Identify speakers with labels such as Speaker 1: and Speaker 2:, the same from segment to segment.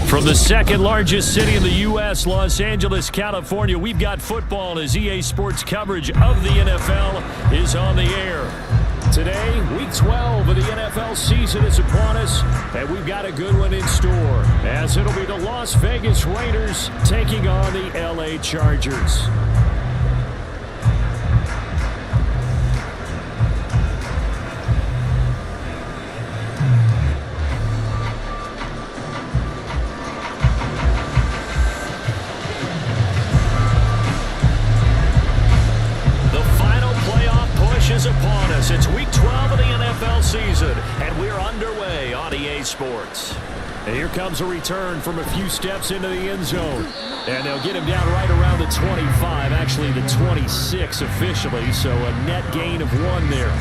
Speaker 1: From the second largest city in the U.S., Los Angeles, California, we've got football as EA Sports coverage of the NFL is on the air. Today, Week 12 of the NFL season is upon us, and we've got a good one in store, as it'll be the Las Vegas Raiders taking on the L.A. Chargers. Is upon us. It's Week 12 of the NFL season, and we're underway on EA Sports. And here comes a return from a few steps into the end zone. And they'll get him down right around the 25, actually the 26 officially, so a net gain of 1 there.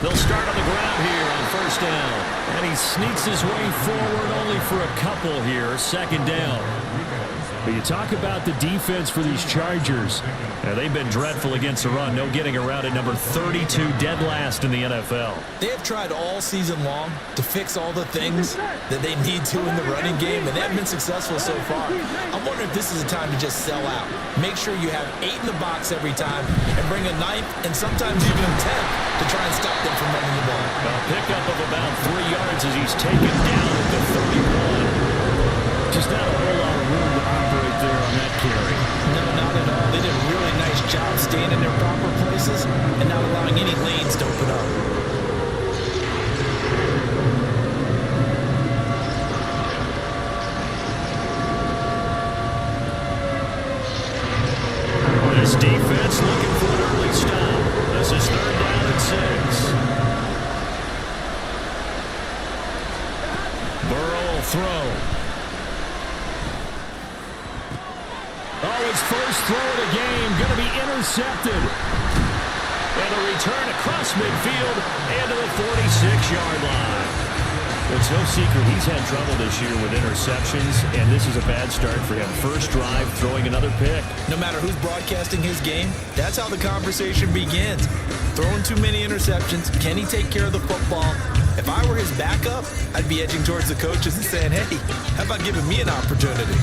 Speaker 1: They'll start on the ground here on first down. And he sneaks his way forward only for a couple here, second down. But you talk about the defense for these Chargers. They've been dreadful against the run. No getting around at number 32, dead last in the NFL.
Speaker 2: They have tried all season long to fix all the things that they need to in the running game, and they haven't been successful so far. I'm wondering if this is a time to just sell out. Make sure you have 8 in the box every time and bring a 9th and sometimes even a 10th to try and stop them from running the ball.
Speaker 1: A pickup of about 3 yards as he's taken down at the 31. Just not a whole lot of room to operate there on that carry.
Speaker 2: No, not at all. They did a really nice job staying in their proper places and not allowing any lanes to open up.
Speaker 1: This defense looking for an early stop. This is 3rd down and 6. Burrow will throw. Oh, his first throw of the game going to be intercepted. And a return across midfield and to the 46-yard line. It's no secret he's had trouble this year with interceptions, and this is a bad start for him. First drive, throwing another pick.
Speaker 2: No matter who's broadcasting his game, that's how the conversation begins. Throwing too many interceptions, can he take care of the football? If I were his backup, I'd be edging towards the coaches and saying, hey, how about giving me an opportunity?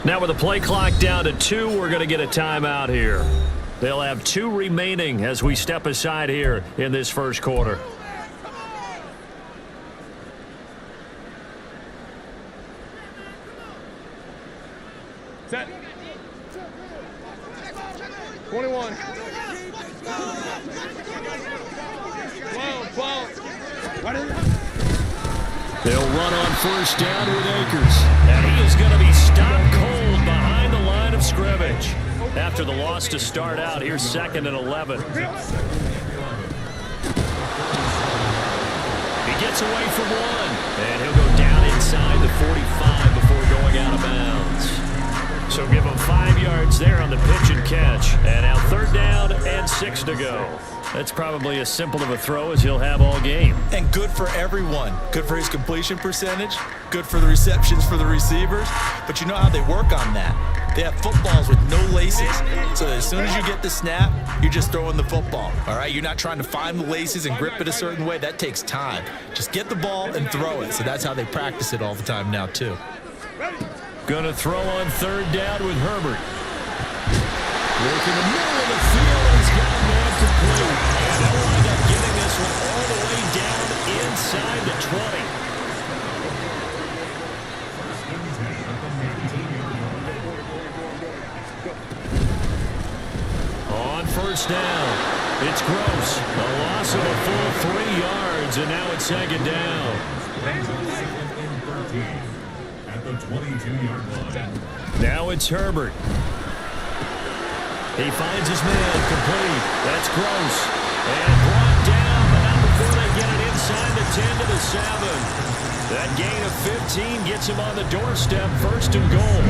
Speaker 1: Now with the play clock down to 2, we're going to get a timeout here. They'll have 2 remaining as we step aside here in this first quarter.
Speaker 3: Set. 21. 12.
Speaker 1: They'll run on first down with Akers. And he is going to be stopped cold behind the line of scrimmage. After the loss to start out, here's 2nd and 11. He gets away from 1. And he'll go down inside the 45 before going out of bounds. So give him 5 yards there on the pitch and catch. And now 3rd down and 6 to go. That's probably as simple of a throw as he'll have all game.
Speaker 2: And good for everyone. Good for his completion percentage. Good for the receptions for the receivers. But you know how they work on that. They have footballs with no laces. So that as soon as you get the snap, you're just throwing the football. All right? You're not trying to find the laces and grip it a certain way. That takes time. Just get the ball and throw it. So that's how they practice it all the time now, too.
Speaker 1: Going to throw on third down with Herbert. Work in the middle of the field, and he's got a man complete. And they'll wind up getting this one all the way down inside the 20. On first down, it's Gross. A loss of a full 3 yards, and now it's second down.
Speaker 4: At the 22-yard line.
Speaker 1: Now it's Herbert. He finds his man complete. That's Gross. And brought down, but not before they get it inside the 10 to the 7. That gain of 15 gets him on the doorstep, first and goal.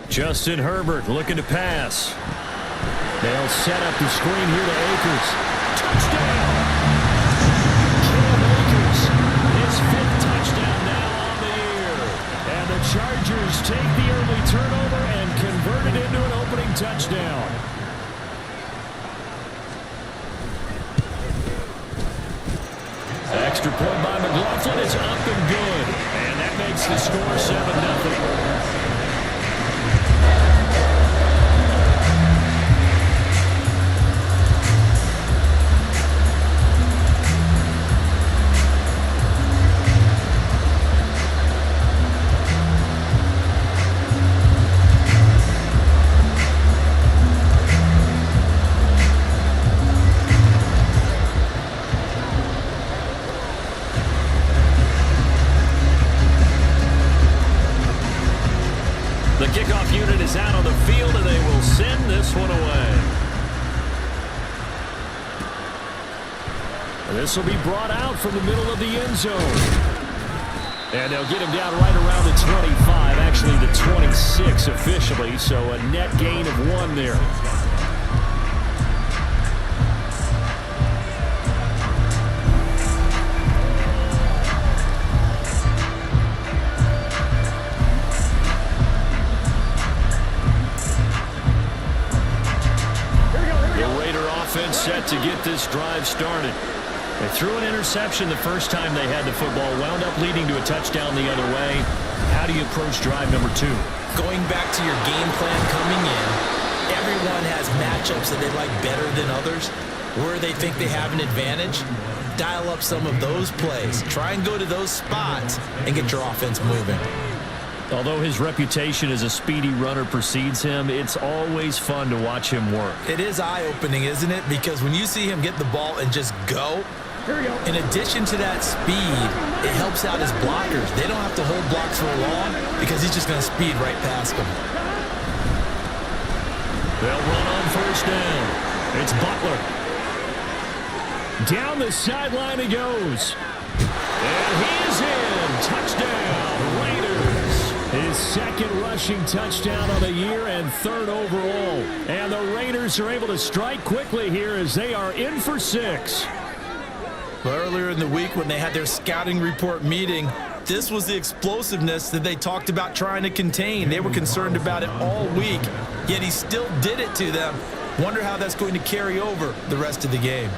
Speaker 1: Justin Herbert looking to pass. They'll set up the screen here to Akers. Touchdown! Cam Akers, his 5th touchdown now on the year. And the Chargers take the early turnover and convert it into an opening touchdown. Extra point by McLaughlin is up and good. And that makes the score 7-0. The kickoff unit is out on the field, and they will send this one away. This will be brought out from the middle of the end zone. And they'll get him down right around the 25, actually the 26 officially, so a net gain of 1 there. Set to get this drive started. They threw an interception the first time they had the football, wound up leading to a touchdown the other way. How do you approach drive number 2?
Speaker 2: Going back to your game plan coming in, everyone has matchups that they like better than others, where they think they have an advantage. Dial up some of those plays. Try and go to those spots and get your offense moving.
Speaker 1: Although his reputation as a speedy runner precedes him, it's always fun to watch him work.
Speaker 2: It is eye-opening, isn't it? Because when you see him get the ball and just go, in addition to that speed, it helps out his blockers. They don't have to hold blocks for long because he's just going to speed right past them.
Speaker 1: They'll run on first down. It's Butler. Down the sideline he goes. And he's in. Touchdown, Raiders. His 2nd rushing touchdown of the year and 3rd overall. And the Raiders are able to strike quickly here as they are in for 6.
Speaker 2: Well, earlier in the week when they had their scouting report meeting, this was the explosiveness that they talked about trying to contain. They were concerned about it all week, yet he still did it to them. Wonder how that's going to carry over the rest of the game.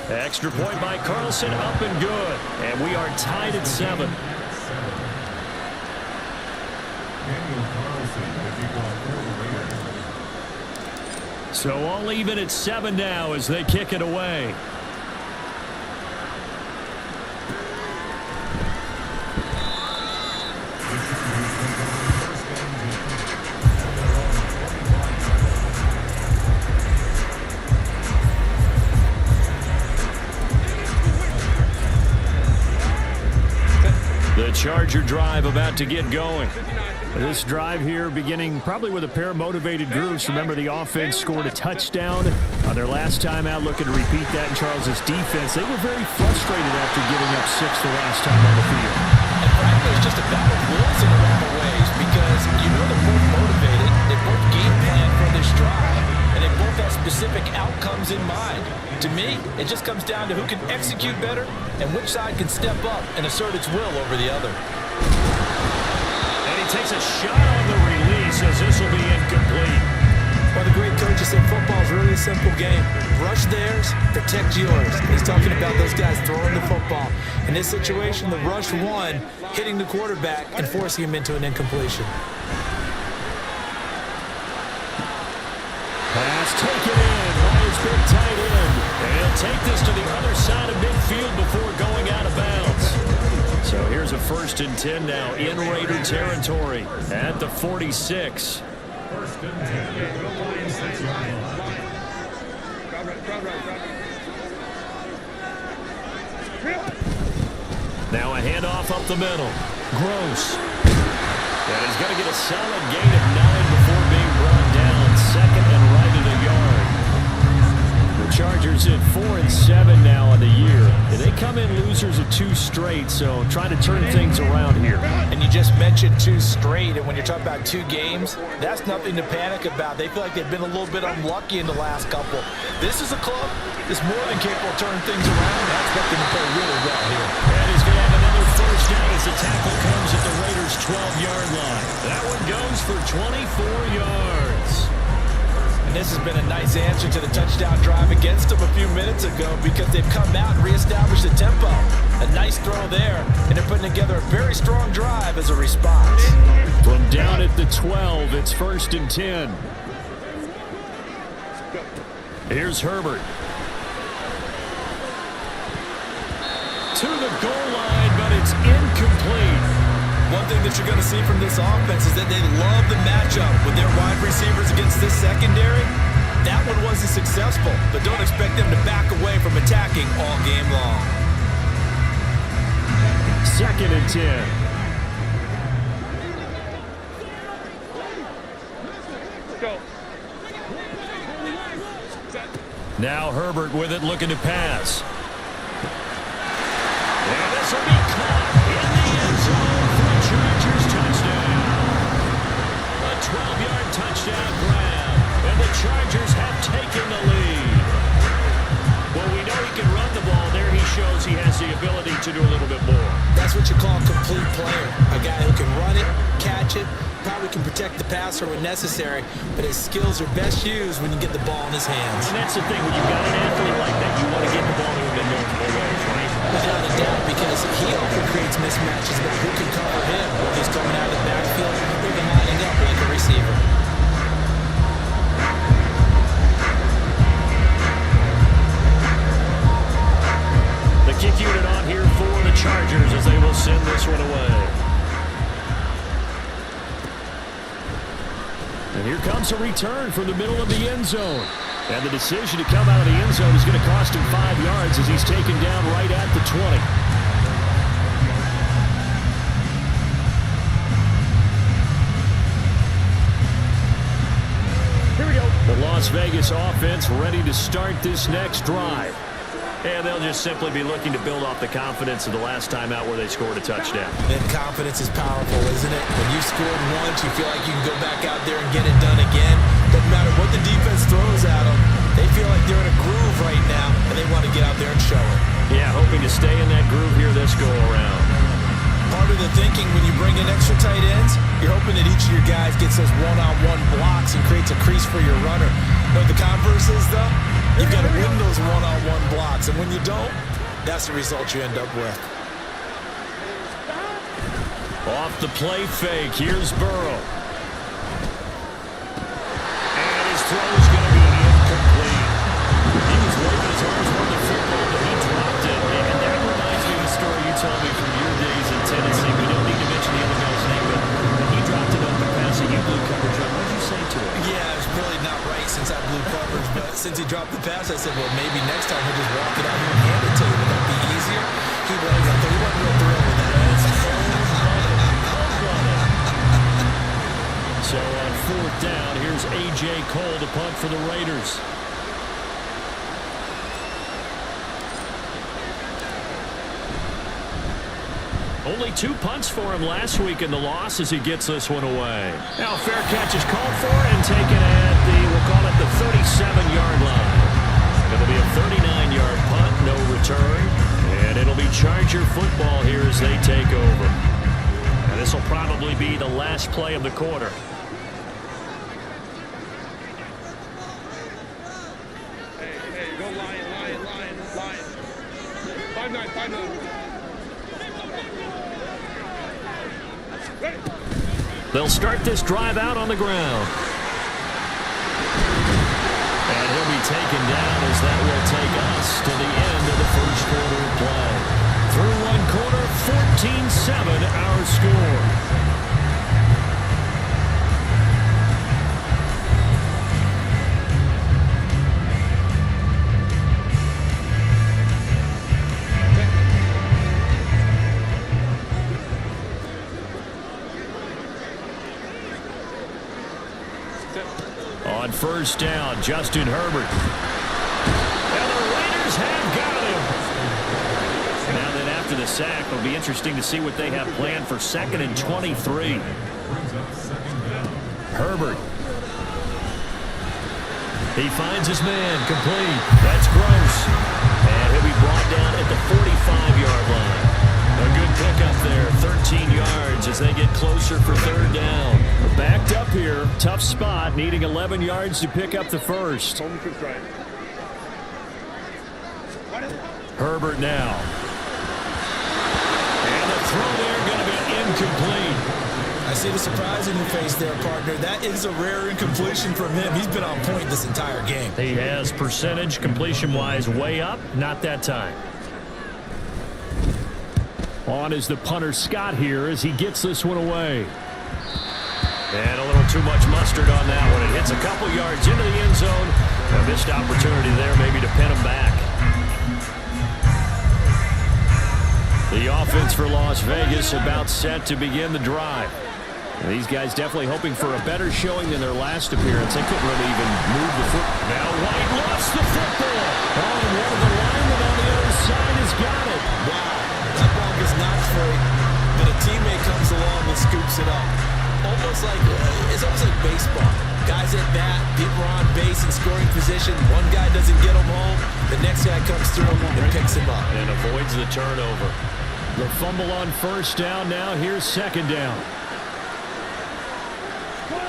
Speaker 1: Extra point by Carlson, up and good. And we are tied at 7. So all even at 7 now as they kick it away. The The Charger drive about to get going.
Speaker 5: This drive here beginning probably with a pair of motivated groups. Remember, the offense scored a touchdown their last time out, looking to repeat that in Charles' defense. They were very frustrated after giving up 6 the last time on the field.
Speaker 2: And frankly, it's just a battle of wills in a lot of ways because you know they're both motivated, they both game plan for this drive, and they both have specific outcomes in mind. To me, it just comes down to who can execute better and which side can step up and assert its will over the other.
Speaker 1: And he takes a shot on the release as this will be incomplete.
Speaker 2: Well, the great coach has said football is really a simple game. Rush theirs, protect yours. And he's talking about those guys throwing the football. In this situation, the rush won, hitting the quarterback and forcing him into an incompletion.
Speaker 1: Pass taken in by his big tight end. And he'll take this to the other side of midfield before going out of bounds. So here's a 1st and 10 now in Raider territory at the 46.
Speaker 4: 1st and 10. 6-yard line.
Speaker 1: Now a handoff up the middle. Gross. And he's going to get a solid gain of 9 before being brought down. 2nd and right at a yard. The Chargers at 4 and 7 now on the year. They come in losers of 2 straight, so trying to turn things around here.
Speaker 2: And you just mentioned 2 straight, and when you're talking about 2 games, that's nothing to panic about. They feel like they've been a little bit unlucky in the last couple. This is a club that's more than capable of turning things around. I expect them to play really well here.
Speaker 1: And he's going to have another 1st down as the tackle comes at the Raiders' 12-yard line. That one goes for 24 yards.
Speaker 2: And this has been a nice answer to the touchdown drive against them a few minutes ago because they've come out and reestablished the tempo. A nice throw there, and they're putting together a very strong drive as a response.
Speaker 1: From down at the 12, it's 1st and 10. Here's Herbert. To the goal line, but it's incomplete.
Speaker 2: One thing that you're going to see from this offense is that they love the matchup with their wide receivers against this secondary. That one wasn't successful, but don't expect them to back away from attacking all game long.
Speaker 1: 2nd and 10. Now Herbert with it, looking to pass. And this will be caught in the end zone for a Chargers touchdown. A 12-yard touchdown grab, and the Chargers have taken the lead. Well, we know he can run the ball. There he shows he has the ability to do a little bit more.
Speaker 2: That's what you call a complete player. A guy who can run it, catch it, probably can protect the passer when necessary, but his skills are best used when you get the ball in his hands.
Speaker 1: And that's the thing, when you've got an athlete like that, you want to get the ball to him in multiple ways, right?
Speaker 2: Without a doubt, because he often creates mismatches about who can cover him, whether he's coming out of the backfield or even lining up like a receiver.
Speaker 1: The kick unit on here for the Chargers as they will send this one away. And here comes a return from the middle of the end zone. And the decision to come out of the end zone is going to cost him 5 yards as he's taken down right at the 20.
Speaker 3: Here we go.
Speaker 1: The Las Vegas offense ready to start this next drive. And they'll just simply be looking to build off the confidence of the last time out where they scored a touchdown.
Speaker 2: And confidence is powerful, isn't it? When you've scored once, you feel like you can go back out there and get it done again. Doesn't matter what the defense throws at them. They feel like they're in a groove right now, and they want to get out there and show it.
Speaker 1: Yeah, hoping to stay in that groove here this go-around.
Speaker 2: Part of the thinking when you bring in extra tight ends, you're hoping that each of your guys gets those one-on-one blocks and creates a crease for your runner. But the converse is, though, you've got to win those one-on-one blocks, and when you don't, that's the result you end up with.
Speaker 1: Off the play fake, here's Burrow. And his throw is going to be incomplete. He was waving his arms toward the football, but he dropped it. And that reminds me of the story you told me from your days in Tennessee. We don't need to mention the other guy's name, but when he dropped it on the pass that you blew coverage on, what did you say to him?
Speaker 2: Yeah, it's really not right since I blew coverage, but since he dropped the pass, I said, well, maybe next time he'll just walk it out here and hand it to you. Would that be easier? He wasn't real thrilled with that.
Speaker 1: down. Here's A.J. Cole to punt for the Raiders. Only 2 punts for him last week in the loss as he gets this one away. Now fair catch is called for and taken at we'll call it the 37-yard line. It'll be a 39-yard punt, no return. And it'll be Charger football here as they take over. And this will probably be the last play of the quarter.
Speaker 3: Hey, go Lion. 5-9. Ready.
Speaker 1: They'll start this drive out on the ground. And he'll be taken down as that will take us to the end of the first quarter of play. Through one quarter, 14-7 our score. On first down, Justin Herbert. And the Raiders have got him. Now that after the sack, it'll be interesting to see what they have planned for 2nd and 23. Herbert. He finds his man, complete. That's Gross. And he'll be brought down at the 45-yard line. A good pickup there, 13 yards as they get closer for 3rd down. Backed up here, tough spot, needing 11 yards to pick up the first. Herbert now. And the throw there going to be incomplete.
Speaker 2: I see the surprise in your face there, partner. That is a rare incompletion from him. He's been on point this entire game.
Speaker 1: He has percentage completion-wise way up, not that time. On is the punter Scott here as he gets this one away. And a little too much mustard on that one. It hits a couple yards into the end zone. A missed opportunity there maybe to pin him back. The offense for Las Vegas about set to begin the drive. And these guys definitely hoping for a better showing than their last appearance. They couldn't really even move the foot. Now White lost the football. Oh, and one of the linemen on the other side has got it.
Speaker 2: Wow, that ball was not free, but a teammate comes along and scoops it up. It's almost like baseball. Guys at bat, people are on base in scoring position. One guy doesn't get him home. The next guy comes through and picks him up.
Speaker 1: And avoids the turnover. The fumble on first down now. Here's 2nd down.
Speaker 3: 11.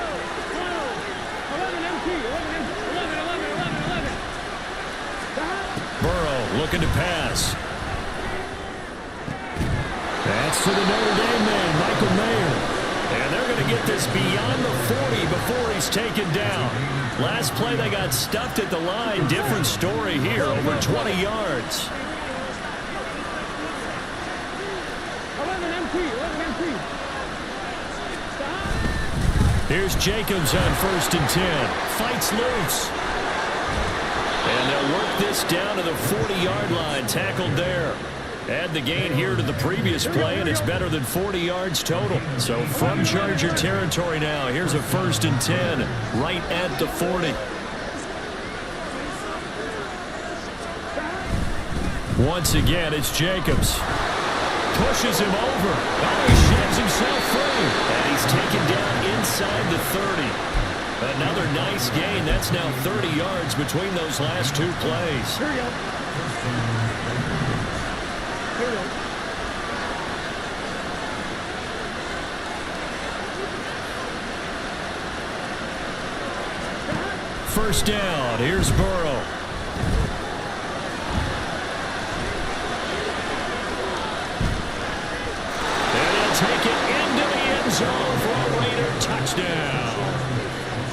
Speaker 1: Burrow looking to pass. That's to the Notre Dame man, Michael Mayer. And they're going to get this beyond the 40 before he's taken down. Last play, they got stuffed at the line. Different story here, over 20 yards.
Speaker 3: 11 MT.
Speaker 1: Here's Jacobs on 1st and 10. Fights loose. And they'll work this down to the 40-yard line. Tackled there. Add the gain here to the previous play, and it's better than 40 yards total. So from Charger territory now, here's a 1st and 10 right at the 40. Once again, it's Jacobs. Pushes him over. Oh, he sheds himself free. And he's taken down inside the 30. Another nice gain. That's now 30 yards between those last 2 plays.
Speaker 3: Here you go.
Speaker 1: First down. Here's Burrow. And he'll take it into the end zone for a Raider touchdown.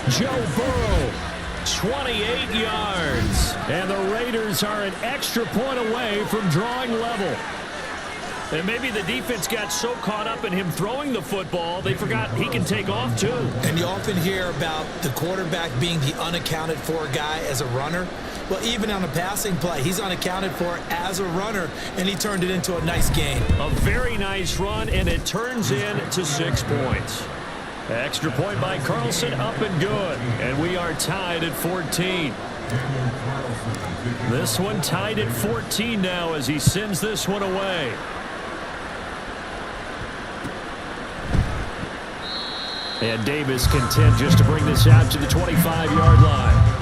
Speaker 1: Joe Burrow, 28 yards. And the Raiders are an extra point away from drawing level. And maybe the defense got so caught up in him throwing the football, they forgot he can take off too.
Speaker 2: And you often hear about the quarterback being the unaccounted for guy as a runner. Well, even on a passing play, he's unaccounted for as a runner, and he turned it into a nice gain.
Speaker 1: A very nice run, and it turns into 6 points. Extra point by Carlson, up and good. And we are tied at 14. This one tied at 14 now as he sends this one away. And Davis content just to bring this out to the 25-yard line.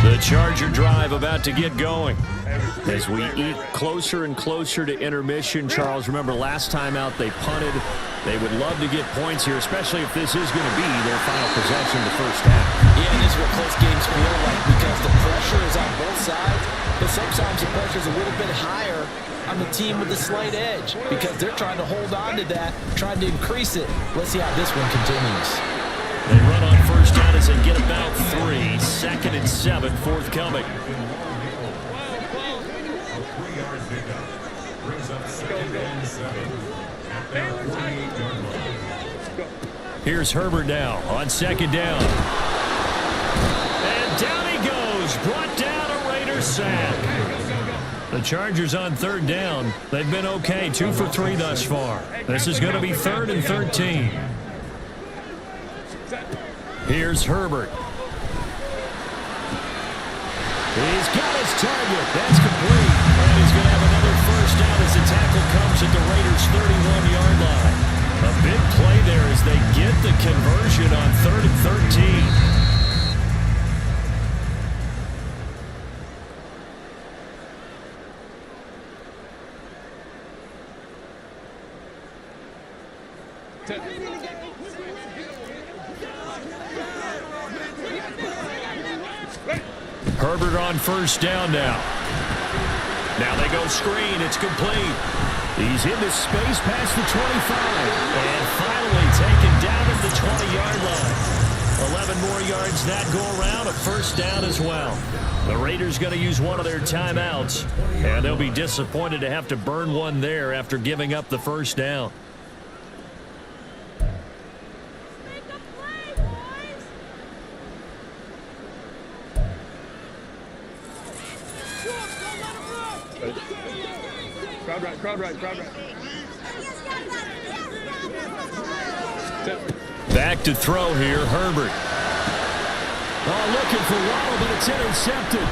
Speaker 1: The Charger drive about to get going. As we eat closer and closer to intermission, Charles, remember last time out they punted. They would love to get points here, especially if this is going to be their final possession of the first half.
Speaker 2: Yeah, and this is what close games feel like because the pressure is on both sides, but sometimes the pressure is a little bit higher on the team with the slight edge because they're trying to hold on to that, trying to increase it. Let's see how this one continues.
Speaker 1: They run on first down as they get about 3. 2nd and 7 forthcoming. Here's Herbert now on 2nd down. And down he goes. Brought down a Raider sack. The Chargers on 3rd down. They've been okay. 2 for 3 thus far. This is going to be 3rd and 13. Here's Herbert. He's got his target. That's complete. And he's going to have another first down as the tackle comes at the Raiders' 31-yard line. A big play there as they get the conversion on 3rd and 13. Herbert on first down now. Now they go screen. It's complete. He's into space past the 25. And finally taken down at the 20-yard line. 11 more yards that go around. A first down as well. The Raiders going to use one of their timeouts. And they'll be disappointed to have to burn one there after giving up the first down.
Speaker 3: Crowd right.
Speaker 1: Back to throw here, Herbert. Oh, looking for Waddle, but it's intercepted.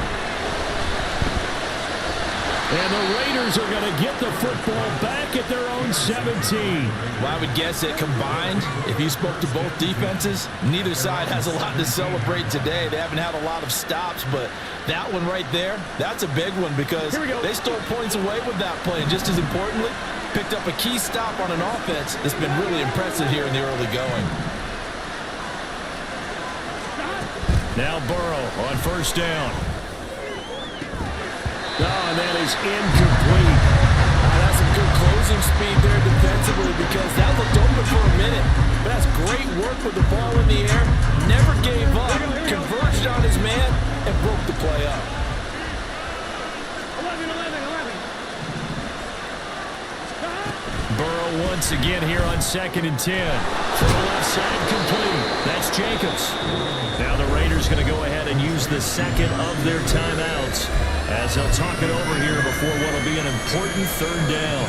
Speaker 1: And the Raiders are going to get the football back at their own 17.
Speaker 2: Well, I would guess that combined, if you spoke to both defenses, neither side has a lot to celebrate today. They haven't had a lot of stops, but that one right there, that's a big one because they stole points away with that play. And just as importantly, picked up a key stop on an offense that's been really impressive here in the early going.
Speaker 1: Now Burrow on first down. Oh, and that is incomplete.
Speaker 2: That's some good closing speed there defensively because that looked open for a minute. But that's great work with the ball in the air. Never gave up. Converged on his man and broke the play up.
Speaker 3: 11.
Speaker 1: Burrow once again here on 2nd and 10. From the left side, complete. That's Jacobs. Now the Raiders going to go ahead and use the second of their timeouts as they'll talk it over here before what will be an important 3rd down.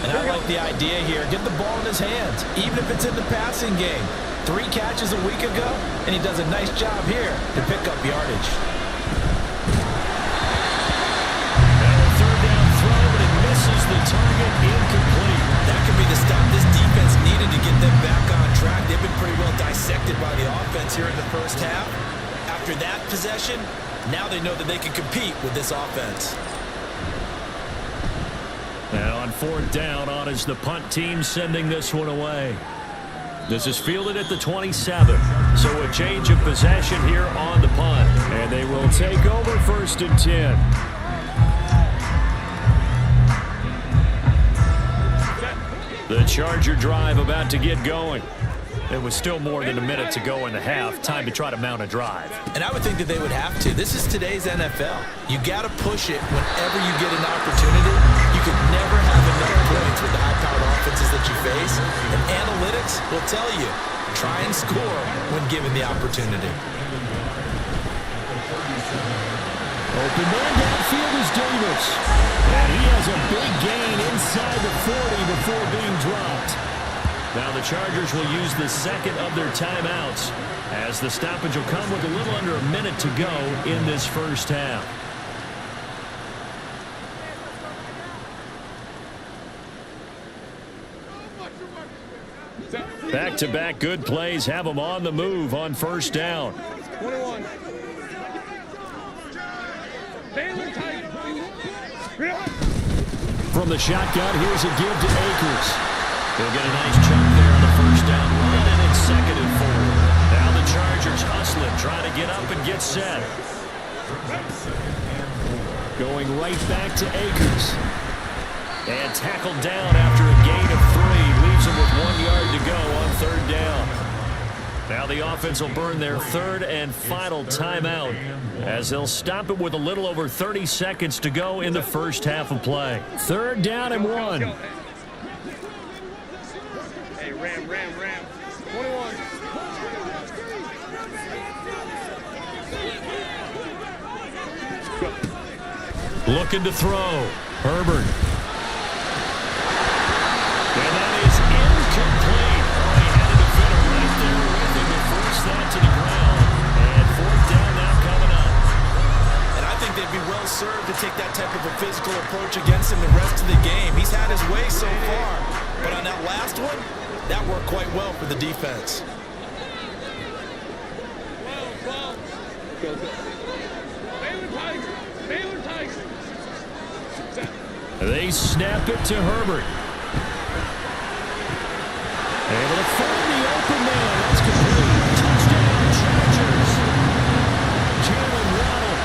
Speaker 2: And I like the idea here. Get the ball in his hands, even if it's in the passing game. 3 catches a week ago, and he does a nice job here to pick up yardage.
Speaker 1: Now a 3rd down throw, but it misses the target, incomplete.
Speaker 2: That could be the stop this defense needed to get them back on track. They've been pretty well dissected by the offense here in the first half. After that possession, now they know that they can compete with this offense.
Speaker 1: And on 4th down, on is the punt team sending this one away. This is fielded at the 27. So a change of possession here on the punt. And they will take over 1st and 10. The Charger drive about to get going. It was still more than a minute to go in the half. Time to try to mount a drive.
Speaker 2: And I would think that they would have to. This is today's NFL. You got to push it whenever you get an opportunity. You could never have enough points with the high-powered offenses that you face. And analytics will tell you, try and score when given the opportunity.
Speaker 5: Open man downfield is Davis. And he has a big gain inside the 40 before being dropped.
Speaker 1: Now the Chargers will use the second of their timeouts as the stoppage will come with a little under a minute to go in this first half. Back-to-back good plays have them on the move on first down.
Speaker 3: 21. Baylor tight.
Speaker 1: From the shotgun, here's a give to Akers. They'll get a nice chunk there on the first down run, and it's 2nd and 4. Now the Chargers hustling, trying to get up and get set.
Speaker 5: Going right back to Akers.
Speaker 1: And tackled down after a gain of 3. Leaves him with 1 yard to go on third down. Now the offense will burn their third and final timeout as they'll stop it with a little over 30 seconds to go in the first half of play.
Speaker 5: 3rd down and 1.
Speaker 3: Hey, Ram. 21.
Speaker 1: Looking to throw. Herbert. And that is incomplete. Oh, he had a defender right there with him to force that to the ground. And 4th down now coming up.
Speaker 2: And I think they'd be well served to take that type of a physical approach against him the rest of the game. He's had his way so far. But on that last one, that worked quite well for the defense.
Speaker 3: 12. Baylor Tigers.
Speaker 1: They snap it to Herbert. Able to find the open man. That's complete. Touchdown, Chargers. Jalen Waddle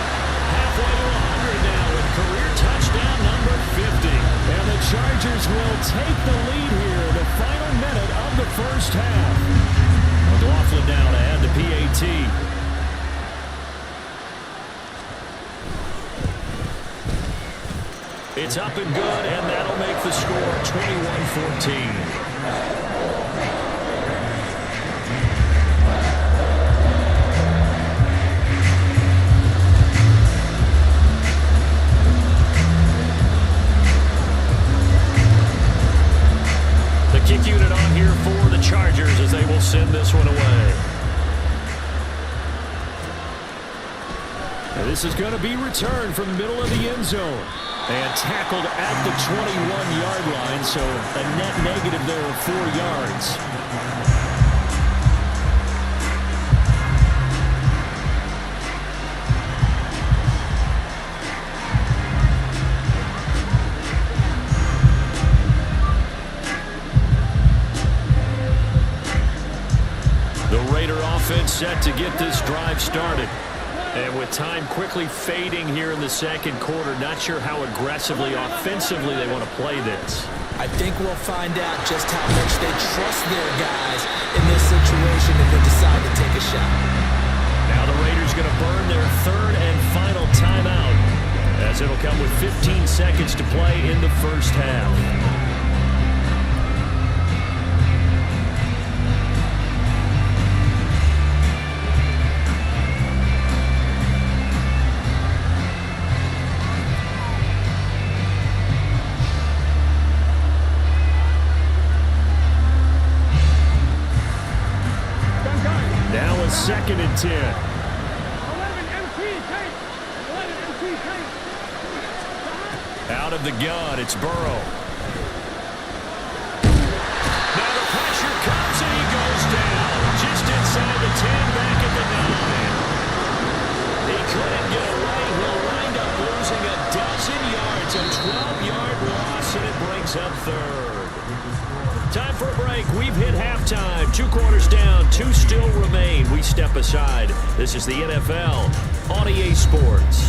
Speaker 1: halfway to 100 now with career touchdown number 50.
Speaker 5: And the Chargers will take the lead here, the final minute of the first half.
Speaker 1: McLaughlin now to add the PAT. It's up and good, and that'll make the score 21-14. The kick unit on here for the Chargers as they will send this one away.
Speaker 5: And this is going to be returned from the middle of the end zone. And tackled at the 21-yard line, so a net negative there of 4 yards.
Speaker 1: The Raider offense set to get this drive started. And with time quickly fading here in the second quarter, not sure how aggressively, offensively they want to play this.
Speaker 2: I think we'll find out just how much they trust their guys in this situation if they decide to take a shot.
Speaker 1: Now the Raiders going to burn their third and final timeout as it'll come with 15 seconds to play in the first half.
Speaker 5: Now a 2nd and 10.
Speaker 3: 11 MP tank. 11 MP tank.
Speaker 1: Out of the gun, it's Burrow. Now the pressure comes and he goes down. Just inside the 10, back at the 9. He couldn't get away. He'll wind up losing a dozen yards. A 12-yard loss, and it brings up third. Time for a break. We've hit halftime. 2 quarters down. 2 still remain. We step aside. This is the NFL on EA Sports.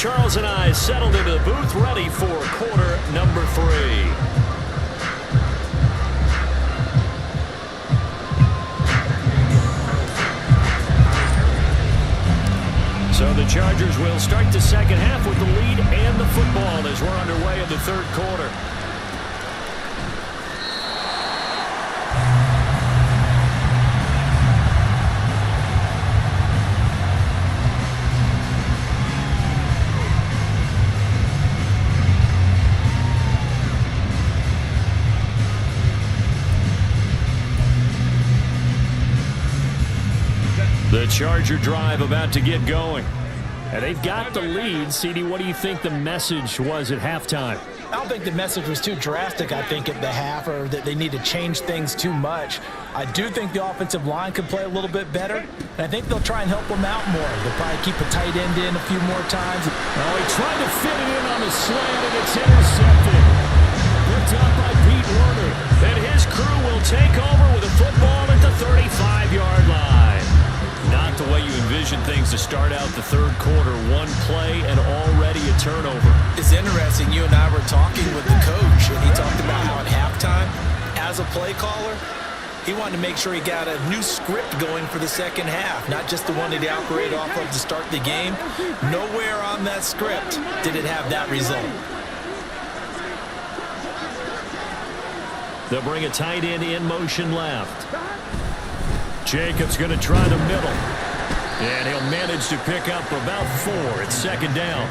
Speaker 1: Charles and I settled into the booth, ready for quarter number 3. So the Chargers will start the second half with the lead and the football as we're underway in the third quarter. The Charger drive about to get going. And they've got the lead. CD, what do you think the message was at halftime?
Speaker 2: I don't think the message was too drastic, I think, at the half, or that they need to change things too much. I do think the offensive line could play a little bit better, and I think they'll try and help them out more. They'll probably keep a tight end in a few more times.
Speaker 1: Oh, he tried to fit it in on the slant, and it's intercepted. Picked up by Pete Werner. And his crew will take over with a football at the 35-yard line. Not the way you envision things to start out the third quarter. One play and already a turnover.
Speaker 2: It's interesting. You and I were talking with the coach, and he talked about how at halftime, as a play caller, he wanted to make sure he got a new script going for the second half, not just the one that he operated off of to start the game. Nowhere on that script did it have that result.
Speaker 1: They'll bring a tight end in motion left. Jacobs going to try the middle. And he'll manage to pick up about 4. It's second down.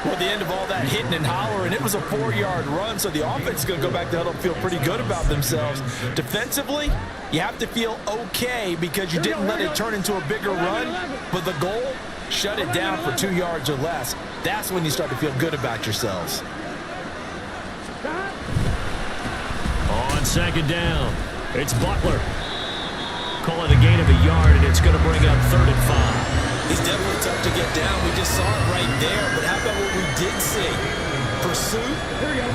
Speaker 2: Well, at the end of all that hitting and hollering, it was a 4-yard run, so the offense is going to go back to huddle and feel pretty good about themselves. Defensively, you have to feel okay because you didn't let it turn into a bigger run, but the goal, shut it down for 2 yards or less. That's when you start to feel good about yourselves.
Speaker 1: On second down, it's Butler. Call it a gain of a yard, and it's going to bring up 3rd and 5.
Speaker 2: He's definitely tough to get down. We just saw it right there. But how about what we did see? Pursuit,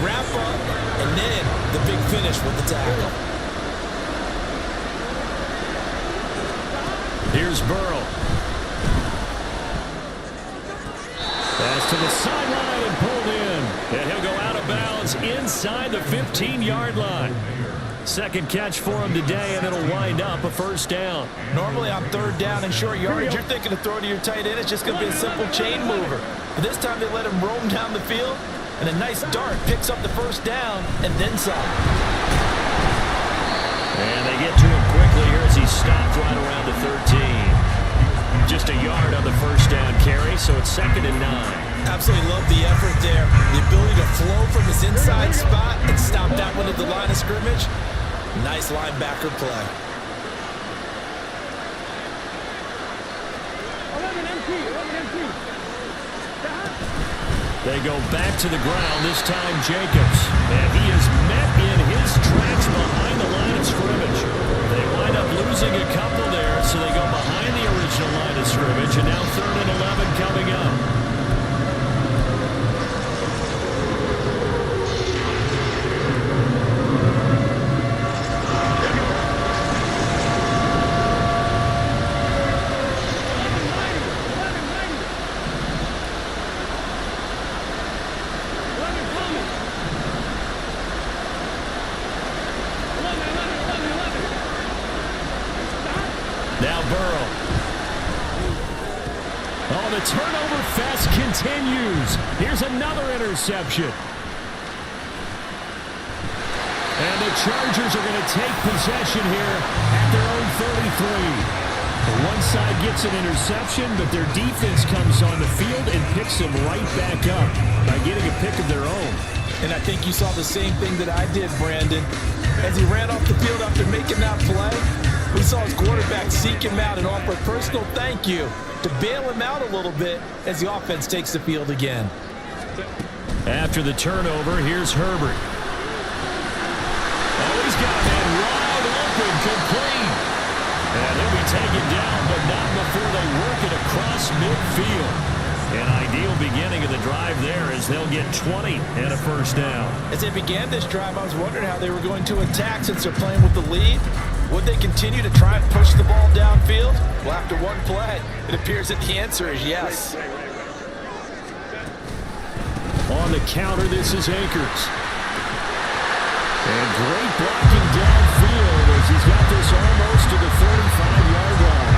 Speaker 2: wrap up, and then the big finish with the tackle.
Speaker 1: Here's Burrow. Pass to the sideline and pulled in. And he'll go out of bounds inside the 15-yard line. Second catch for him today, and it'll wind up a first down.
Speaker 2: Normally on 3rd down and short yardage, you're thinking of throwing to your tight end. It's just going to be a simple chain mover. But this time they let him roam down the field, and a nice dart picks up the first down and then some.
Speaker 1: And they get to him quickly here as he stopped right around the 13. Just a yard on the first down carry, so it's 2nd and 9.
Speaker 2: Absolutely love the effort there. The ability to flow from his inside spot and stop that one at the line of scrimmage. Nice linebacker play.
Speaker 3: 11 empty.
Speaker 1: They go back to the ground, this time Jacobs. And he is met in his tracks behind the line of scrimmage. They wind up losing a couple there, so they go behind the original line of scrimmage, and now 3rd and 11 coming up. Now Burrow. Oh, the turnover fest continues. Here's another interception. And the Chargers are going to take possession here at their own 33. One side gets an interception, but their defense comes on the field and picks them right back up by getting a pick of their own.
Speaker 2: And I think you saw the same thing that I did, Brandon. As he ran off the field after making that play, we saw his quarterback seek him out and offer a personal thank you to bail him out a little bit as the offense takes the field again.
Speaker 1: After the turnover, here's Herbert. Oh, he's got a man wide open, complete. And they'll be taken down, but not before they work it across midfield. An ideal beginning of the drive there as they'll get 20 and a first down.
Speaker 2: As they began this drive, I was wondering how they were going to attack since they're playing with the lead. Would they continue to try and push the ball downfield? Well, after one play, it appears that the answer is yes.
Speaker 1: On the counter, this is Akers. And great blocking downfield as he's got this almost to the 45-yard line.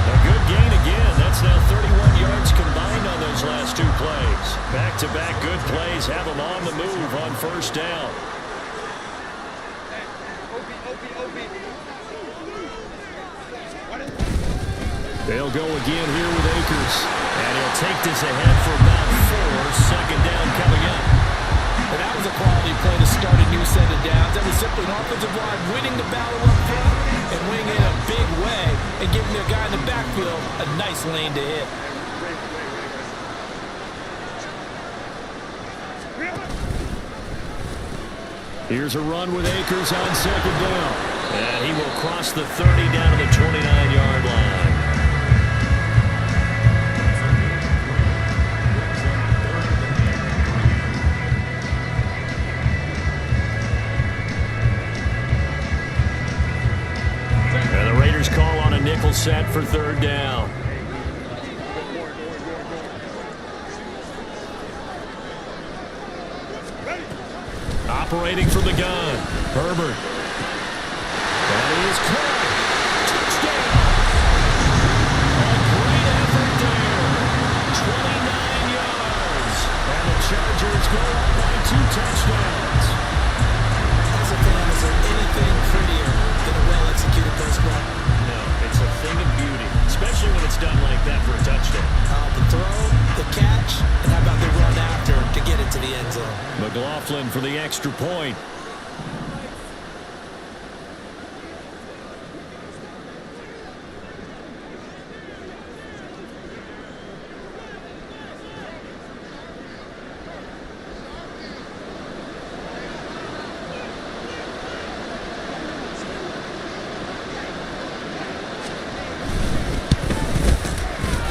Speaker 1: A good gain again. That's now 31 yards combined on those last two plays. Back-to-back good plays have them on the move on first down. They'll go again here with Akers. And he'll take this ahead for about 4. Second down coming up.
Speaker 2: And that was a quality play to start a new set of downs. That was simply an offensive line winning the battle up front and winning in a big way and giving their guy in the backfield a nice lane to hit.
Speaker 1: Here's a run with Akers on second down. And he will cross the 30 down to the 29-yard line. And the Raiders call on a nickel set for third down. Operating from the gun, Herbert. That is caught. Touchdown. A great effort there. 29 yards. And the Chargers go up by 2 touchdowns.
Speaker 2: As a fan, is there anything prettier than a well-executed press run?
Speaker 1: No, it's a thing of beauty, especially when it's done like that for a touchdown.
Speaker 2: The throw, the catch, and how about the run after to get it to the end zone?
Speaker 1: McLaughlin for the extra point.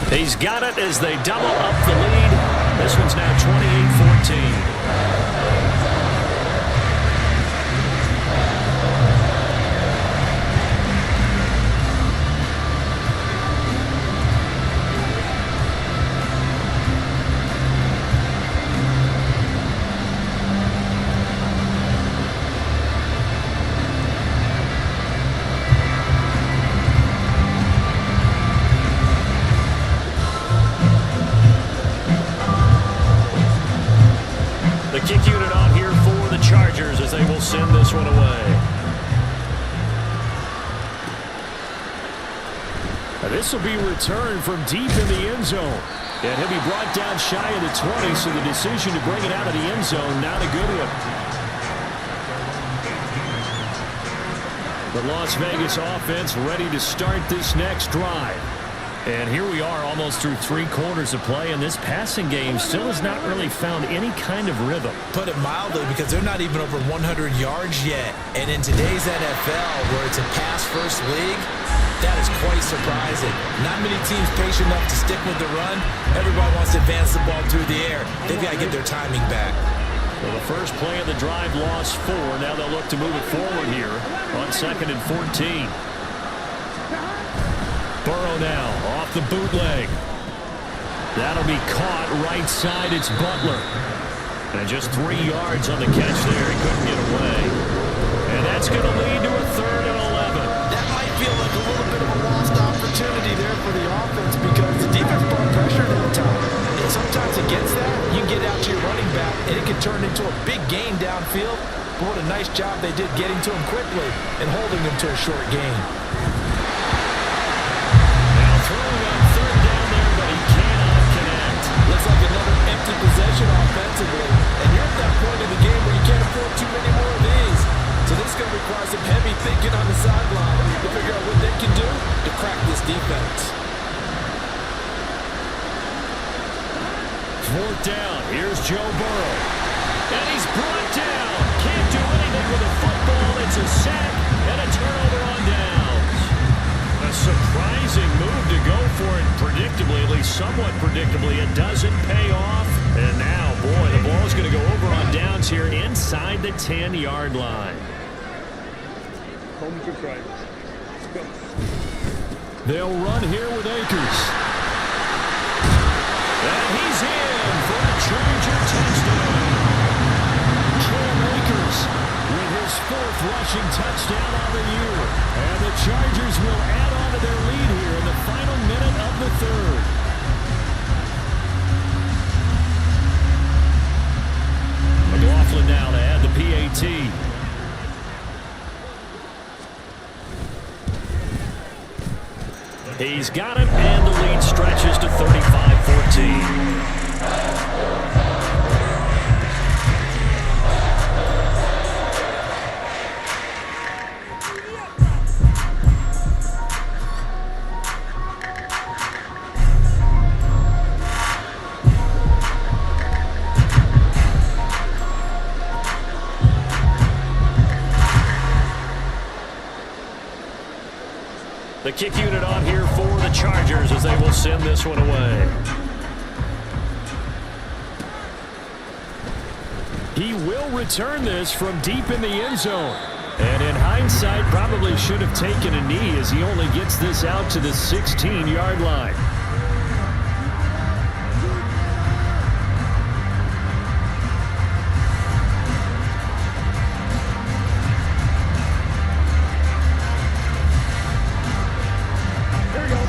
Speaker 1: He's got it as they double up the lead. This one's now 28-14. The kick unit on here for the Chargers as they will send this one away. Now this will be returned from deep in the end zone. And he'll be brought down shy of the 20, so the decision to bring it out of the end zone, not a good one. The Las Vegas offense ready to start this next drive. And here we are almost through 3 quarters of play, and this passing game still has not really found any kind of rhythm.
Speaker 2: Put it mildly, because they're not even over 100 yards yet. And in today's NFL, where it's a pass-first league, that is quite surprising. Not many teams patient enough to stick with the run. Everybody wants to advance the ball through the air. They've got to get their timing back.
Speaker 1: Well, the first play of the drive lost 4. Now they'll look to move it forward here on 2nd and 14. Burrow now off the bootleg. That'll be caught right side. It's Butler. And just 3 yards on the catch there. He couldn't get away. And that's going to lead to a 3rd and 11.
Speaker 2: That might feel like a little bit of a lost opportunity there for the offense, because the defense brought pressure that time. And sometimes against that, you can get out to your running back, and it can turn into a big gain downfield. But what a nice job they did getting to him quickly and holding him to a short gain.
Speaker 1: Throwing on 3rd down there, but he cannot connect.
Speaker 2: Looks like another empty possession offensively. And you're at that point in the game where you can't afford too many more of these. So this is going to require some heavy thinking on the sideline to figure out what they can do to crack this defense.
Speaker 1: 4th down. Here's Joe Burrow. And he's brought down. Can't do anything with a football. It's a sack and a turnover on downs. A surprising move to go for it predictably, at least somewhat predictably. It doesn't pay off. And now, boy, the ball's going to go over on downs here inside the 10-yard line.
Speaker 3: Home to drive. Go.
Speaker 1: They'll run here with Akers. And he's in for a Charger touchdown. fourth rushing touchdown on the year. And the Chargers will add on to their lead here in the final minute of the third. McLaughlin now to add the PAT. He's got it, and the lead stretches to 35-14. The kick unit on here for the Chargers as they will send this one away. He will return this from deep in the end zone. And in hindsight, probably should have taken a knee as he only gets this out to the 16-yard line.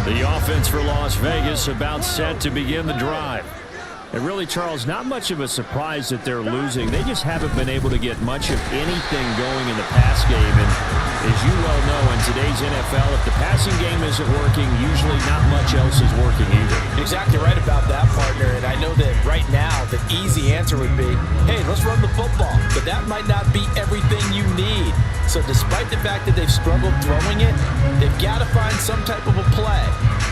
Speaker 1: The offense for Las Vegas about set to begin the drive. And really, Charles, not much of a surprise that they're losing. They just haven't been able to get much of anything going in the pass game. And as you well know, in today's NFL, if the passing game isn't working, usually not much else is working either.
Speaker 2: Exactly right about that, partner. And I know that right now the easy answer would be, hey, let's run the football. But that might not be everything you need. So despite the fact that they've struggled throwing it, they've got to find some type of a play,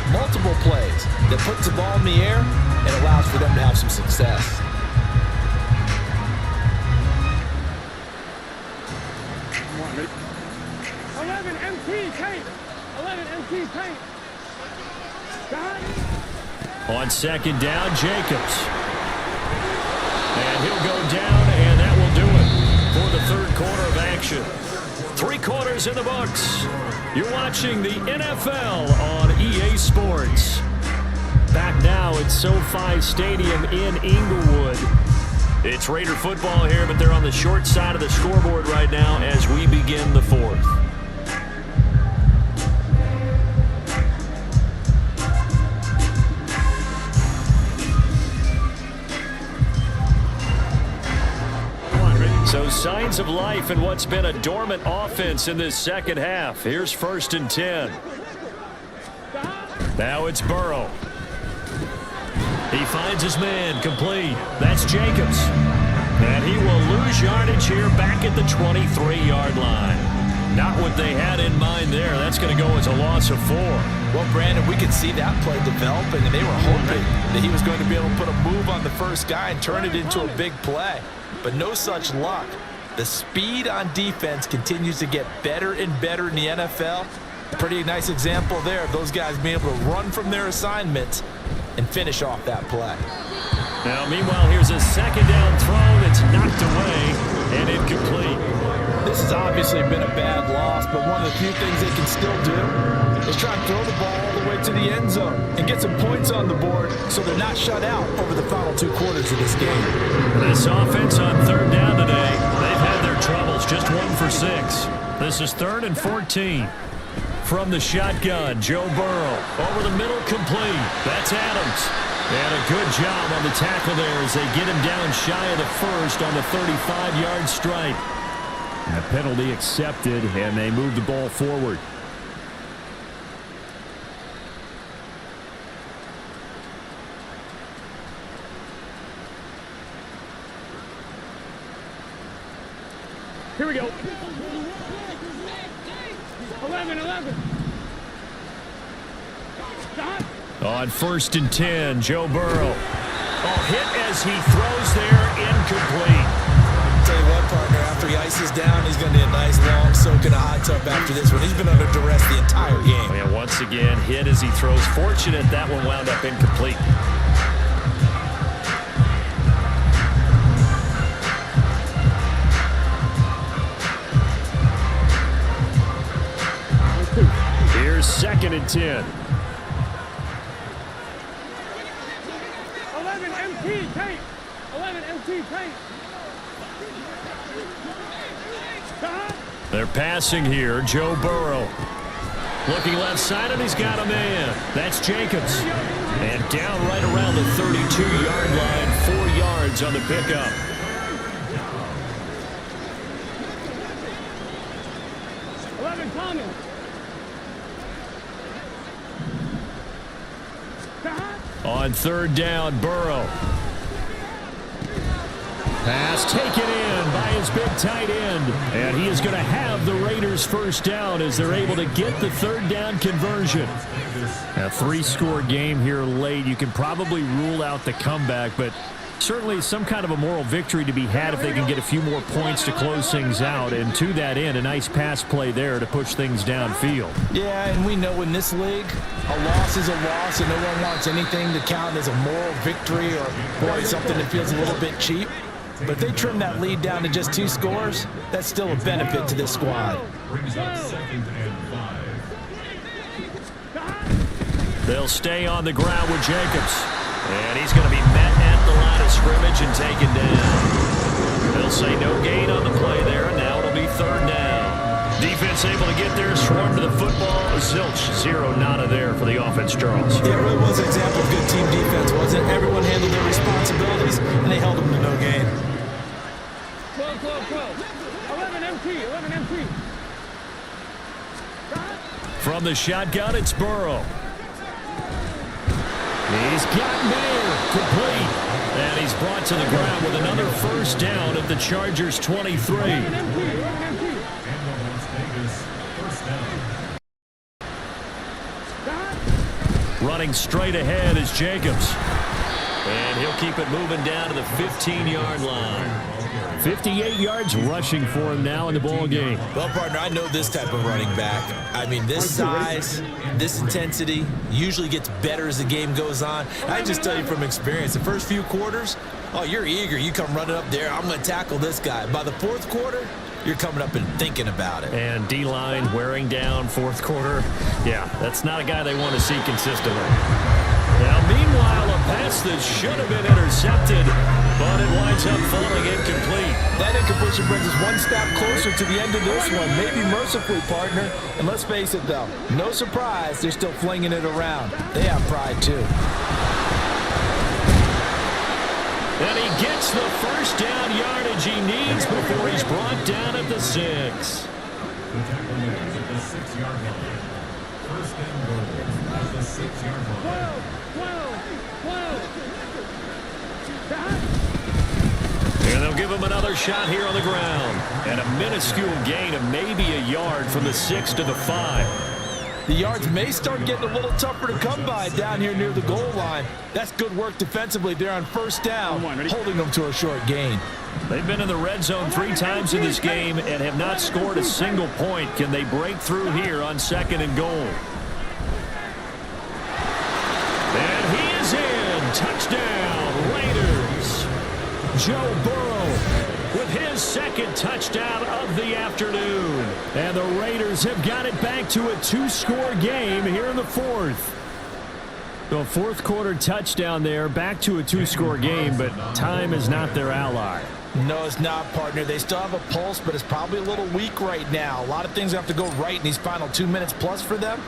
Speaker 2: multiple plays, that puts the ball in the air and allows for them to have some success.
Speaker 3: Come on, Nick. 11 MT paint. 11 MT paint.
Speaker 1: On second down, Jacobs. And he'll go down, and that will do it for the third quarter of action. 3 quarters in the books. You're watching the NFL on EA Sports. Back now at SoFi Stadium in Inglewood. It's Raider football here, but they're on the short side of the scoreboard right now as we begin the fourth. So signs of life in what's been a dormant offense in this second half. Here's 1st and 10. Now it's Burrow. He finds his man, complete. That's Jacobs. And he will lose yardage here back at the 23-yard line. Not what they had in mind there. That's going to go as a loss of 4.
Speaker 2: Well, Brandon, we could see that play developing, and they were hoping that he was going to be able to put a move on the first guy and turn it into a big play. But no such luck. The speed on defense continues to get better and better in the NFL. Pretty nice example there of those guys being able to run from their assignments and finish off that play.
Speaker 1: Now, meanwhile, here's a second down throw that's knocked away and incomplete.
Speaker 2: This has obviously been a bad loss, but one of the few things they can still do is try and throw the ball all the way to the end zone and get some points on the board so they're not shut out over the final 2 quarters of this game.
Speaker 1: This offense on third down today, they've had their troubles, just 1 for 6. This is 3rd and 14. From the shotgun, Joe Burrow. Over the middle, complete. That's Adams. And a good job on the tackle there as they get him down shy of the first on the 35-yard strike. And the penalty accepted, and they move the ball forward.
Speaker 3: Here we go. 11. Stop.
Speaker 1: On 1st and 10, Joe Burrow. Hit as he throws there, incomplete.
Speaker 2: Tell you what, partner, after he ices down, he's going to need a nice long soak in a hot tub after this one. He's been under duress the entire game.
Speaker 1: And once again, hit as he throws. Fortunate that one wound up incomplete. Here's 2nd and 10.
Speaker 3: 11 MT paint. 11 MT paint. Stop.
Speaker 1: They're passing here. Joe Burrow. Looking left side, and he's got a man. That's Jacobs. And down right around the 32-yard line, 4 yards on the pickup. On third down, Burrow. Pass taken in by his big tight end. And he is going to have the Raiders first down as they're able to get the third down conversion. A 3-score game here late. You can probably rule out the comeback, but certainly some kind of a moral victory to be had if they can get a few more points to close things out. And to that end, a nice pass play there to push things downfield.
Speaker 2: Yeah, and we know in this league, a loss is a loss, and no one wants anything to count as a moral victory or, boy, something that feels a little bit cheap. But if they trim that lead down to just 2 scores, that's still a benefit to this squad.
Speaker 1: They'll stay on the ground with Jacobs. And he's going to be met at the line of scrimmage and taken down. They'll say no gain on the play there, and now it'll be third down. Defense able to get there, swarm to the football. Zilch, 0 nada there for the offense, Charles.
Speaker 2: Yeah, it really was an example of good team defense, wasn't it? Everyone handled their responsibilities, and they held them to no gain.
Speaker 3: 11 empty.
Speaker 1: From the shotgun, it's Burrow. He's got Mayer complete. And he's brought to the ground with another first down at the Chargers' 23. Running straight ahead is Jacobs. And he'll keep it moving down to the 15-yard line. 58 yards rushing for him now in the ball game.
Speaker 2: Well, partner, I know this type of running back. I mean, this size, this intensity usually gets better as the game goes on. I just tell you from experience, the first few quarters, oh, you're eager. You come running up there, I'm going to tackle this guy. By the fourth quarter, you're coming up and thinking about it.
Speaker 1: And D-line wearing down fourth quarter. Yeah, that's not a guy they want to see consistently. Now, meanwhile, a pass that should have been intercepted, but it winds up falling incomplete.
Speaker 2: That incompletion brings us one step closer to the end of this one, maybe mercifully, partner. And let's face it, though, no surprise, they're still flinging it around. They have pride, too.
Speaker 1: And he gets the first down yardage he needs before he's brought down at the 6.
Speaker 4: The tackle is at the 6-yard line. First and goal at the 6-yard line.
Speaker 3: 12.
Speaker 1: And they'll give him another shot here on the ground. And a minuscule gain of maybe a yard from the 6 to the 5.
Speaker 2: The yards may start getting a little tougher to come by down here near the goal line. That's good work defensively there on first down, holding them to a short gain.
Speaker 1: They've been in the red zone 3 times in this game and have not scored a single point. Can they break through here on 2nd and goal? And he is in. Touchdown, Raiders. Joe Burrow with his 2nd touchdown of the afternoon. And the Raiders have got it back to a 2-score game here in the 4th. So fourth quarter touchdown there, back to a 2-score game, but time is not their ally.
Speaker 2: No, it's not, partner. They still have a pulse, but it's probably a little weak right now. A lot of things have to go right in these final 2 minutes plus for them.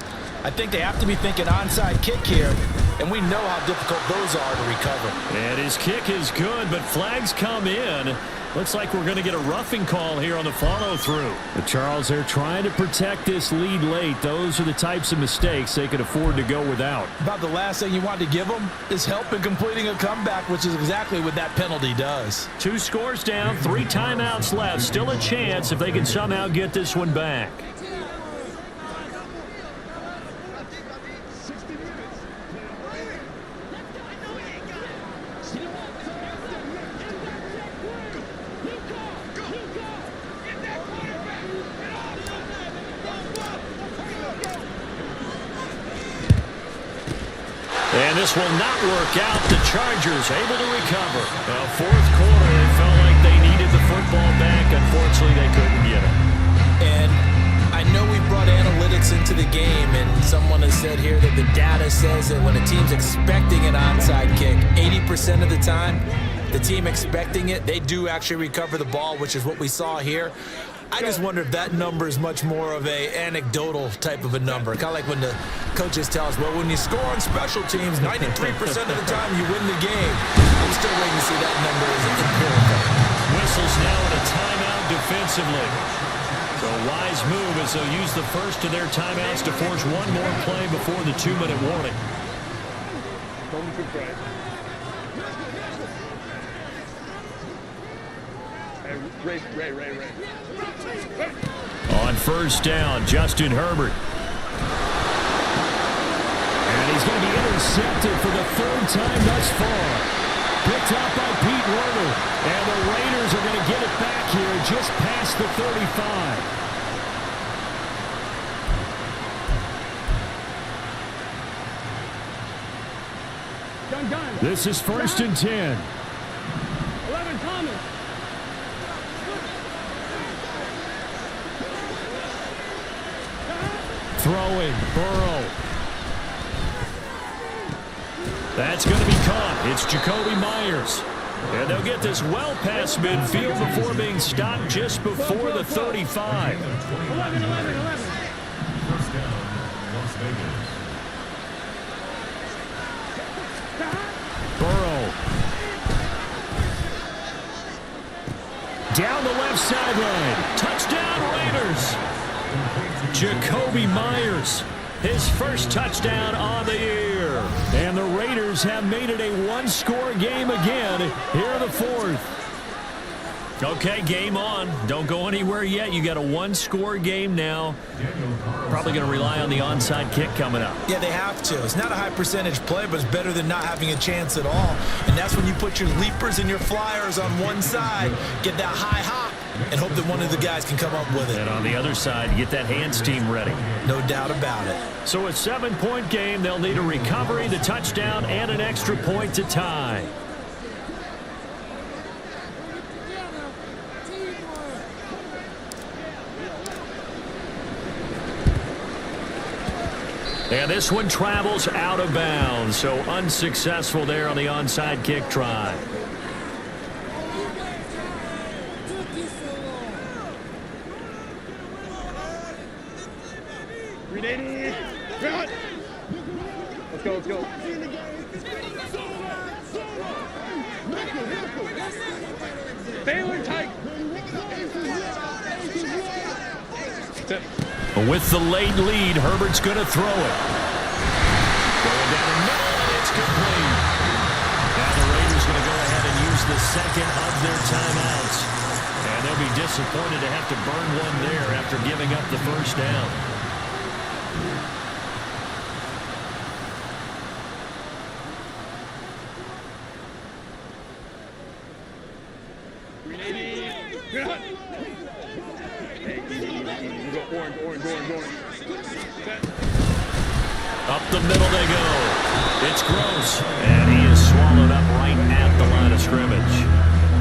Speaker 2: I think they have to be thinking onside kick here, and we know how difficult those are to recover.
Speaker 1: And his kick is good, but flags come in. Looks like we're going to get a roughing call here on the follow-through. But Charles, they're trying to protect this lead late. Those are the types of mistakes they could afford to go without.
Speaker 2: About the last thing you want to give them is help in completing a comeback, which is exactly what that penalty does.
Speaker 1: 2 scores down, 3 timeouts left. Still a chance if they can somehow get this one back. And this will not work out. The Chargers able to recover. Fourth quarter, they felt like they needed the football back. Unfortunately, they couldn't get it.
Speaker 2: And I know we brought analytics into the game, and someone has said here that the data says that when a team's expecting an onside kick, 80% of the time, the team expecting it, they do actually recover the ball, which is what we saw here. I just wonder if that number is much more of a anecdotal type of a number. Kind of like when the coaches tell us, well, when you score on special teams, 93% of the time you win the game. I'm still waiting to see that number as empirical.
Speaker 1: Whistles now in a timeout defensively. So a wise move as they'll use the first of their timeouts to force one more play before the 2-minute warning.
Speaker 3: Ray.
Speaker 1: On first down, Justin Herbert.
Speaker 5: And he's going to be intercepted for the third time thus far. Picked up by Pete Werner. And the Raiders are going to get it back here just past the 35.
Speaker 3: Done.
Speaker 5: This is 1st and 10.
Speaker 3: 11, Thomas.
Speaker 5: Throwing, Burrow.
Speaker 1: That's going to be caught. It's Jacoby Myers. And they'll get this well past midfield before being stopped just before the 35.
Speaker 3: 11.
Speaker 4: First down, Las Vegas.
Speaker 5: Burrow. Down the left sideline.
Speaker 1: Touchdown Raiders. Jacoby Myers, his first touchdown on the year.
Speaker 5: And the Raiders have made it a one-score game again here in the fourth.
Speaker 1: Okay, game on. Don't go anywhere yet. You got a one-score game now. Probably going to rely on the onside kick coming up.
Speaker 2: Yeah, they have to. It's not a high percentage play, but it's better than not having a chance at all. And that's when you put your leapers and your flyers on one side, get that high hop, and hope that one of the guys can come up with it.
Speaker 1: And on the other side, get that hands team ready.
Speaker 2: No doubt about it.
Speaker 1: So a 7-point game. They'll need a recovery, the touchdown, and an extra point to tie. And this one travels out of bounds, so unsuccessful there on the onside kick try.
Speaker 3: Let's go. Baylor tight.
Speaker 1: With the late lead, Herbert's going to throw it. Going down the middle, and it's complete. Now the Raiders going to go ahead and use the second of their timeouts. And they'll be disappointed to have to burn one there after giving up the first down. Up the middle they go. It's Gross, and he is swallowed up right at the line of scrimmage.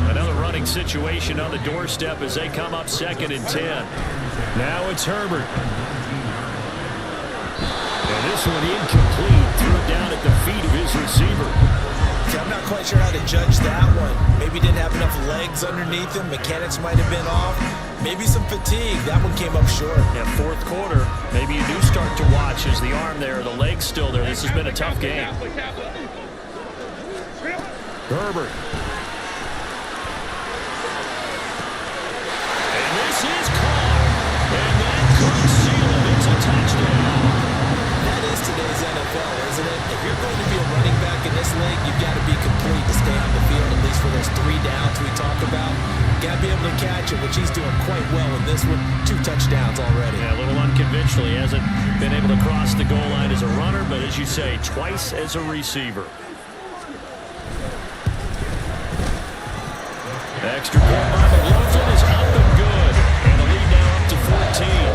Speaker 1: Another running situation on the doorstep as they come up 2nd and 10. Now it's Herbert.
Speaker 5: And this one incomplete. Threw it down at the feet of his receiver.
Speaker 2: See, I'm not quite sure how to judge that one. Maybe didn't have enough legs underneath him. Mechanics might have been off. Maybe some fatigue. That one came up short.
Speaker 1: Yeah, fourth quarter, maybe you do start to watch as the arm there, the leg's still there. This has been a tough game.
Speaker 5: Herbert.
Speaker 1: And this is caught. And that could seal it. It's a touchdown.
Speaker 2: That is today's NFL, isn't it? If you're going to be a running back in this league, you've got to be complete to stay on the field, at least for those 3 downs we talk about. Got to be able to catch it, which he's doing quite well in this one. 2 touchdowns already.
Speaker 1: Yeah, a little unconventional. He hasn't been able to cross the goal line as a runner, but as you say, twice as a receiver. Extra point by McLaughlin is up and good. And the lead now up to 14.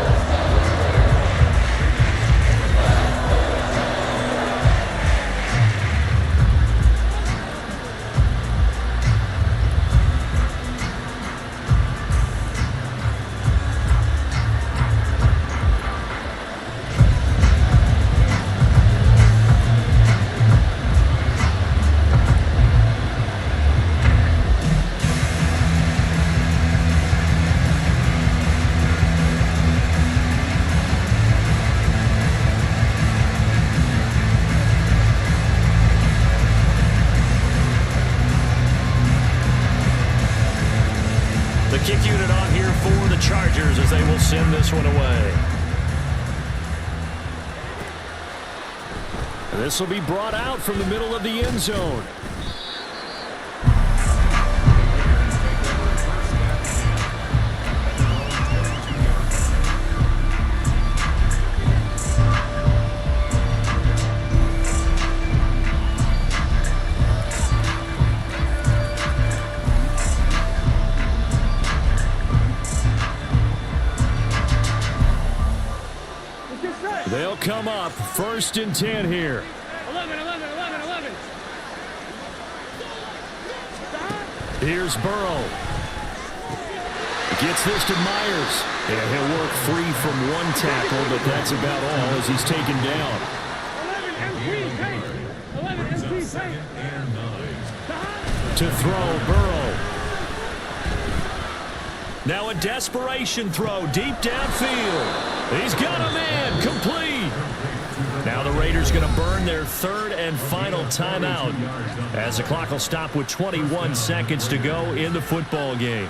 Speaker 1: kick unit on here for the Chargers as they will send this one away. This will be brought out from the middle of the end zone. They'll come up 1st and 10 here.
Speaker 3: 11.
Speaker 1: Here's Burrow. Gets this to Myers. And he'll work free from one tackle, but that's about all as he's taken down.
Speaker 3: 11 MT tape.
Speaker 1: To throw, Burrow. Now a desperation throw deep downfield. He's got a man, complete. Now the Raiders going to burn their 3rd and final timeout as the clock will stop with 21 seconds to go in the football game.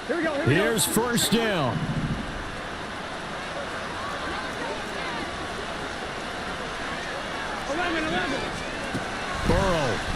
Speaker 3: Here we go.
Speaker 1: Here's 1st down.
Speaker 3: 11.
Speaker 1: Burrow.